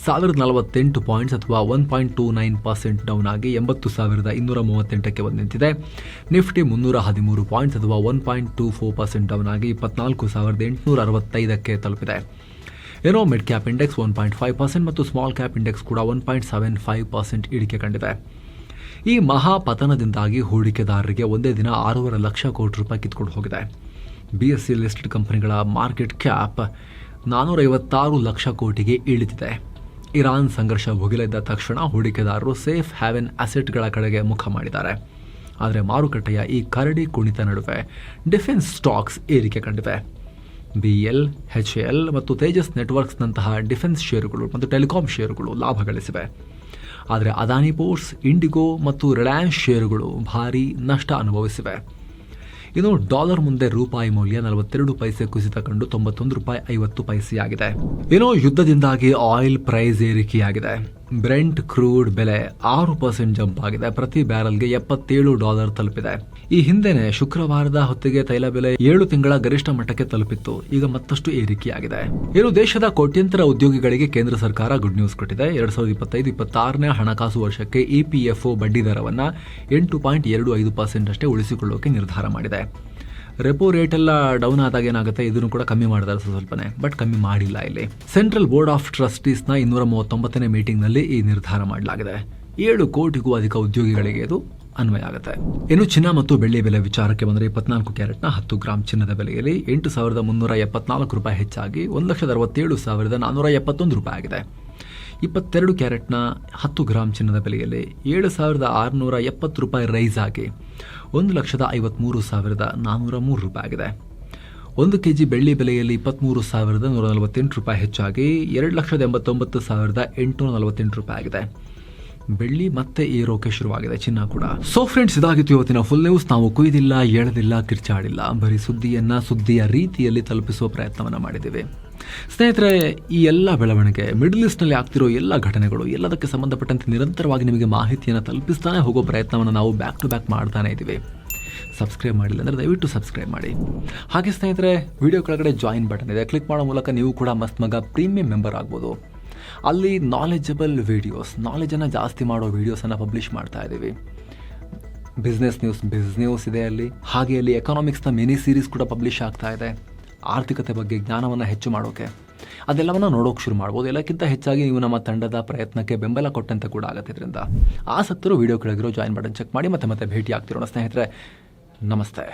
1048 ಪಾಯಿಂಟ್ಸ್ ಅಥವಾ 1.29% ಡೌನ್ ಆಗಿ 80,238ಕ್ಕೆ ಬಂದು ನಿಂತಿದೆ. ನಿಫ್ಟಿ 313 ಪಾಯಿಂಟ್ಸ್ ಅಥವಾ 1.24% ಡೌನ್ ಆಗಿ 24,865ಕ್ಕೆ ತಲುಪಿದೆ. ಏನೋ ಮಿಡ್ ಕ್ಯಾಪ್ ಇಂಡೆಕ್ಸ್ 1.5% ಮತ್ತು ಸ್ಮಾಲ್ ಕ್ಯಾಪ್ ಇಂಡೆಕ್ಸ್ ಕೂಡ 1.75% ಇಳಿಕೆ ಕಂಡಿದೆ. ಈ ಮಹಾಪತನದಿಂದಾಗಿ ಹೂಡಿಕೆದಾರರಿಗೆ ಒಂದೇ ದಿನ 6.5 ಲಕ್ಷ ಕೋಟಿ ರೂಪಾಯಿ ಕಿತ್ಕೊಂಡು ಹೋಗಿದೆ. BSE ಲಿಸ್ಟೆಡ್ ಕಂಪನಿಗಳ ಮಾರ್ಕೆಟ್ ಕ್ಯಾಪ್ 456 ಲಕ್ಷ ಕೋಟಿಗೆ ಇಳಿದಿದೆ. ಇರಾನ್ ಸಂಘರ್ಷ ಭುಗಿಲೆದ್ದ ತಕ್ಷಣ ಹೂಡಿಕೆದಾರರು ಸೇಫ್ ಹ್ಯಾವೆನ್ ಅಸೆಟ್ಗಳ ಕಡೆಗೆ ಮುಖ ಮಾಡಿದ್ದಾರೆ. ಆದರೆ ಮಾರುಕಟ್ಟೆಯ ಈ ಕರಡಿ ಕುಣಿತ ನಡುವೆ ಡಿಫೆನ್ಸ್ ಸ್ಟಾಕ್ಸ್ ಏರಿಕೆ ಕಂಡಿವೆ. BL, HAL ಮತ್ತು ತೇಜಸ್ ನೆಟ್ವರ್ಕ್ಸ್ನಂತಹ ಡಿಫೆನ್ಸ್ ಷೇರುಗಳು ಮತ್ತು ಟೆಲಿಕಾಂ ಷೇರುಗಳು ಲಾಭ ಗಳಿಸಿವೆ. ಆದರೆ ಅದಾನಿ ಪೋರ್ಟ್ಸ್, ಇಂಡಿಗೋ ಮತ್ತು ರಿಲಯನ್ಸ್ ಷೇರುಗಳು ಭಾರೀ ನಷ್ಟ ಅನುಭವಿಸಿವೆ. ಇನ್ನು ಡಾಲರ್ ಮುಂದೆ ರೂಪಾಯಿ ಮೌಲ್ಯ 42 ಪೈಸೆ ಕುಸಿತ ಕಂಡು 91 ರೂಪಾಯಿ 50 ಪೈಸೆಯಾಗಿದೆ. ಏನೋ ಯುದ್ಧದಿಂದಾಗಿ ಆಯಿಲ್ ಪ್ರೈಸ್ ಏರಿಕೆಯಾಗಿದೆ. ಬ್ರೆಂಟ್ ಕ್ರೂಡ್ ಬೆಲೆ 6% ಜಂಪ್ ಆಗಿದೆ. ಪ್ರತಿ ಬ್ಯಾರಲ್ಗೆ $77 ತಲುಪಿದೆ. ಈ ಹಿಂದೆನೆ ಶುಕ್ರವಾರದ ಹೊತ್ತಿಗೆ ತೈಲ ಬೆಲೆ 7 ತಿಂಗಳ ಗರಿಷ್ಠ ಮಟ್ಟಕ್ಕೆ ತಲುಪಿತ್ತು. ಈಗ ಮತ್ತಷ್ಟು ಏರಿಕೆಯಾಗಿದೆ. ಏನು ದೇಶದ ಕೋಟ್ಯಂತರ ಉದ್ಯೋಗಿಗಳಿಗೆ ಕೇಂದ್ರ ಸರ್ಕಾರ ಗುಡ್ ನ್ಯೂಸ್ ಕೊಟ್ಟಿದೆ. 2025-26ನೇ ಹಣಕಾಸು ವರ್ಷಕ್ಕೆ EPFO ಬಡ್ಡಿ ದರವನ್ನ 8.25% ಅಷ್ಟೇ ಉಳಿಸಿಕೊಳ್ಳೋಕೆ ನಿರ್ಧಾರ ಮಾಡಿದೆ. ರೆಪೋ ರೇಟ್ ಎಲ್ಲ ಡೌನ್ ಆದಾಗ ಏನಾಗುತ್ತೆ, ಇದನ್ನು ಕೂಡ ಕಮ್ಮಿ ಮಾಡಿದ್ದಾರೆ ಸ್ವಲ್ಪನೇ, ಬಟ್ ಕಮ್ಮಿ ಮಾಡಿಲ್ಲ. ಇಲ್ಲಿ ಸೆಂಟ್ರಲ್ ಬೋರ್ಡ್ ಆಫ್ ಟ್ರಸ್ಟೀಸ್ನ 239ನೇ ಮೀಟಿಂಗ್ನಲ್ಲಿ ಈ ನಿರ್ಧಾರ ಮಾಡಲಾಗಿದೆ. 7 ಕೋಟಿಗೂ ಅಧಿಕ ಉದ್ಯೋಗಿಗಳಿಗೆ ಇದು ಅನ್ವಯ ಆಗುತ್ತೆ. ಇನ್ನು ಚಿನ್ನ ಮತ್ತು ಬೆಳ್ಳಿ ಬೆಲೆ ವಿಚಾರಕ್ಕೆ ಬಂದರೆ 24 ಕ್ಯಾರೆಟ್ನ 10 ಗ್ರಾಂ ಚಿನ್ನದ ಬೆಲೆಯಲ್ಲಿ 8,374 ರೂಪಾಯಿ ಹೆಚ್ಚಾಗಿ 1,67,471 ರೂಪಾಯಿ ಆಗಿದೆ. 22 ಕ್ಯಾರೆಟ್ನ 10 ಗ್ರಾಂ ಚಿನ್ನದ ಬೆಲೆಯಲ್ಲಿ 7,670 ರೂಪಾಯಿ ರೈಸ್ ಆಗಿ 1,53,403 ರೂಪಾಯಿ ಆಗಿದೆ. 1 ಕೆಜಿ ಬೆಳ್ಳಿ ಬೆಲೆಯಲ್ಲಿ 23,148 ರೂಪಾಯಿ ಹೆಚ್ಚಾಗಿ 2,89,848 ರೂಪಾಯಿ ಆಗಿದೆ. ಬೆಳ್ಳಿ ಮತ್ತೆ ಏರೋಕೆ ಶುರುವಾಗಿದೆ, ಚಿನ್ನ ಕೂಡ. ಸೊ ಫ್ರೆಂಡ್ಸ್, ಇದಾಗಿತ್ತು ಇವತ್ತಿನ ಫುಲ್ ನ್ಯೂಸ್. ನಾವು ಕುಯ್ದಿಲ್ಲ, ಎಳೆದಿಲ್ಲ, ಕಿರ್ಚಾಡಿಲ್ಲ, ಬರೀ ಸುದ್ದಿಯ ರೀತಿಯಲ್ಲಿ ತಲುಪಿಸುವ ಪ್ರಯತ್ನವನ್ನು ಮಾಡಿದ್ದೀವಿ. ಸ್ನೇಹಿತರೆ, ಈ ಎಲ್ಲ ಬೆಳವಣಿಗೆ, ಮಿಡಲ್ ಈಸ್ಟ್ನಲ್ಲಿ ಆಗ್ತಿರೋ ಎಲ್ಲ ಘಟನೆಗಳು, ಎಲ್ಲದಕ್ಕೆ ಸಂಬಂಧಪಟ್ಟಂತೆ ನಿರಂತರವಾಗಿ ನಿಮಗೆ ಮಾಹಿತಿಯನ್ನು ತಲುಪಿಸ್ತಾನೆ ಹೋಗೋ ಪ್ರಯತ್ನವನ್ನು ನಾವು ಬ್ಯಾಕ್ ಟು ಬ್ಯಾಕ್ ಮಾಡ್ತಾನೆ ಇದ್ದೀವಿ. ಸಬ್ಸ್ಕ್ರೈಬ್ ಮಾಡಿಲ್ಲ ಅಂದರೆ ದಯವಿಟ್ಟು ಸಬ್ಸ್ಕ್ರೈಬ್ ಮಾಡಿ. ಹಾಗೆ ಸ್ನೇಹಿತರೆ, ವಿಡಿಯೋ ಕೆಳಗಡೆ ಜಾಯಿನ್ ಬಟನ್ ಇದೆ, ಕ್ಲಿಕ್ ಮಾಡೋ ಮೂಲಕ ನೀವು ಕೂಡ ಮಸ್ತ್ ಮಗ ಪ್ರೀಮಿಯಂ ಮೆಂಬರ್ ಆಗ್ಬೋದು. ಅಲ್ಲಿ ನಾಲೆಜಬಲ್ ವೀಡಿಯೋಸ್, ನಾಲೆಜನ್ನು ಜಾಸ್ತಿ ಮಾಡೋ ವೀಡಿಯೋಸನ್ನು ಪಬ್ಲಿಷ್ ಮಾಡ್ತಾ ಇದ್ದೀವಿ. ಬಿಸ್ನೆಸ್ ನ್ಯೂಸ್ ಇದೆ ಅಲ್ಲಿ. ಹಾಗೆ ಅಲ್ಲಿ ಎಕನಾಮಿಕ್ಸ್ನ ಮಿನಿ ಸೀರೀಸ್ ಕೂಡ ಪಬ್ಲಿಷ್ ಆಗ್ತಾ ಇದೆ. ಆರ್ಥಿಕತೆ ಬಗ್ಗೆ ಜ್ಞಾನವನ್ನು ಹೆಚ್ಚು ಮಾಡೋಕೆ ಅದೆಲ್ಲವನ್ನು ನೋಡೋಕೆ ಶುರು ಮಾಡ್ಬೋದು. ಎಲ್ಲಕ್ಕಿಂತ ಹೆಚ್ಚಾಗಿ ನೀವು ನಮ್ಮ ತಂಡದ ಪ್ರಯತ್ನಕ್ಕೆ ಬೆಂಬಲ ಕೊಟ್ಟಂತೆ ಕೂಡ ಆಗುತ್ತೆ. ಇದರಿಂದ ಆಸಕ್ತರು ವಿಡಿಯೋ ಕೆಳಗಿರೋ ಜಾಯಿನ್ ಬಟನ್ ಚೆಕ್ ಮಾಡಿ ಮತ್ತೆ ಭೇಟಿ ಆಗ್ತಿರೋಣ ಸ್ನೇಹಿತರೆ. ನಮಸ್ತೆ.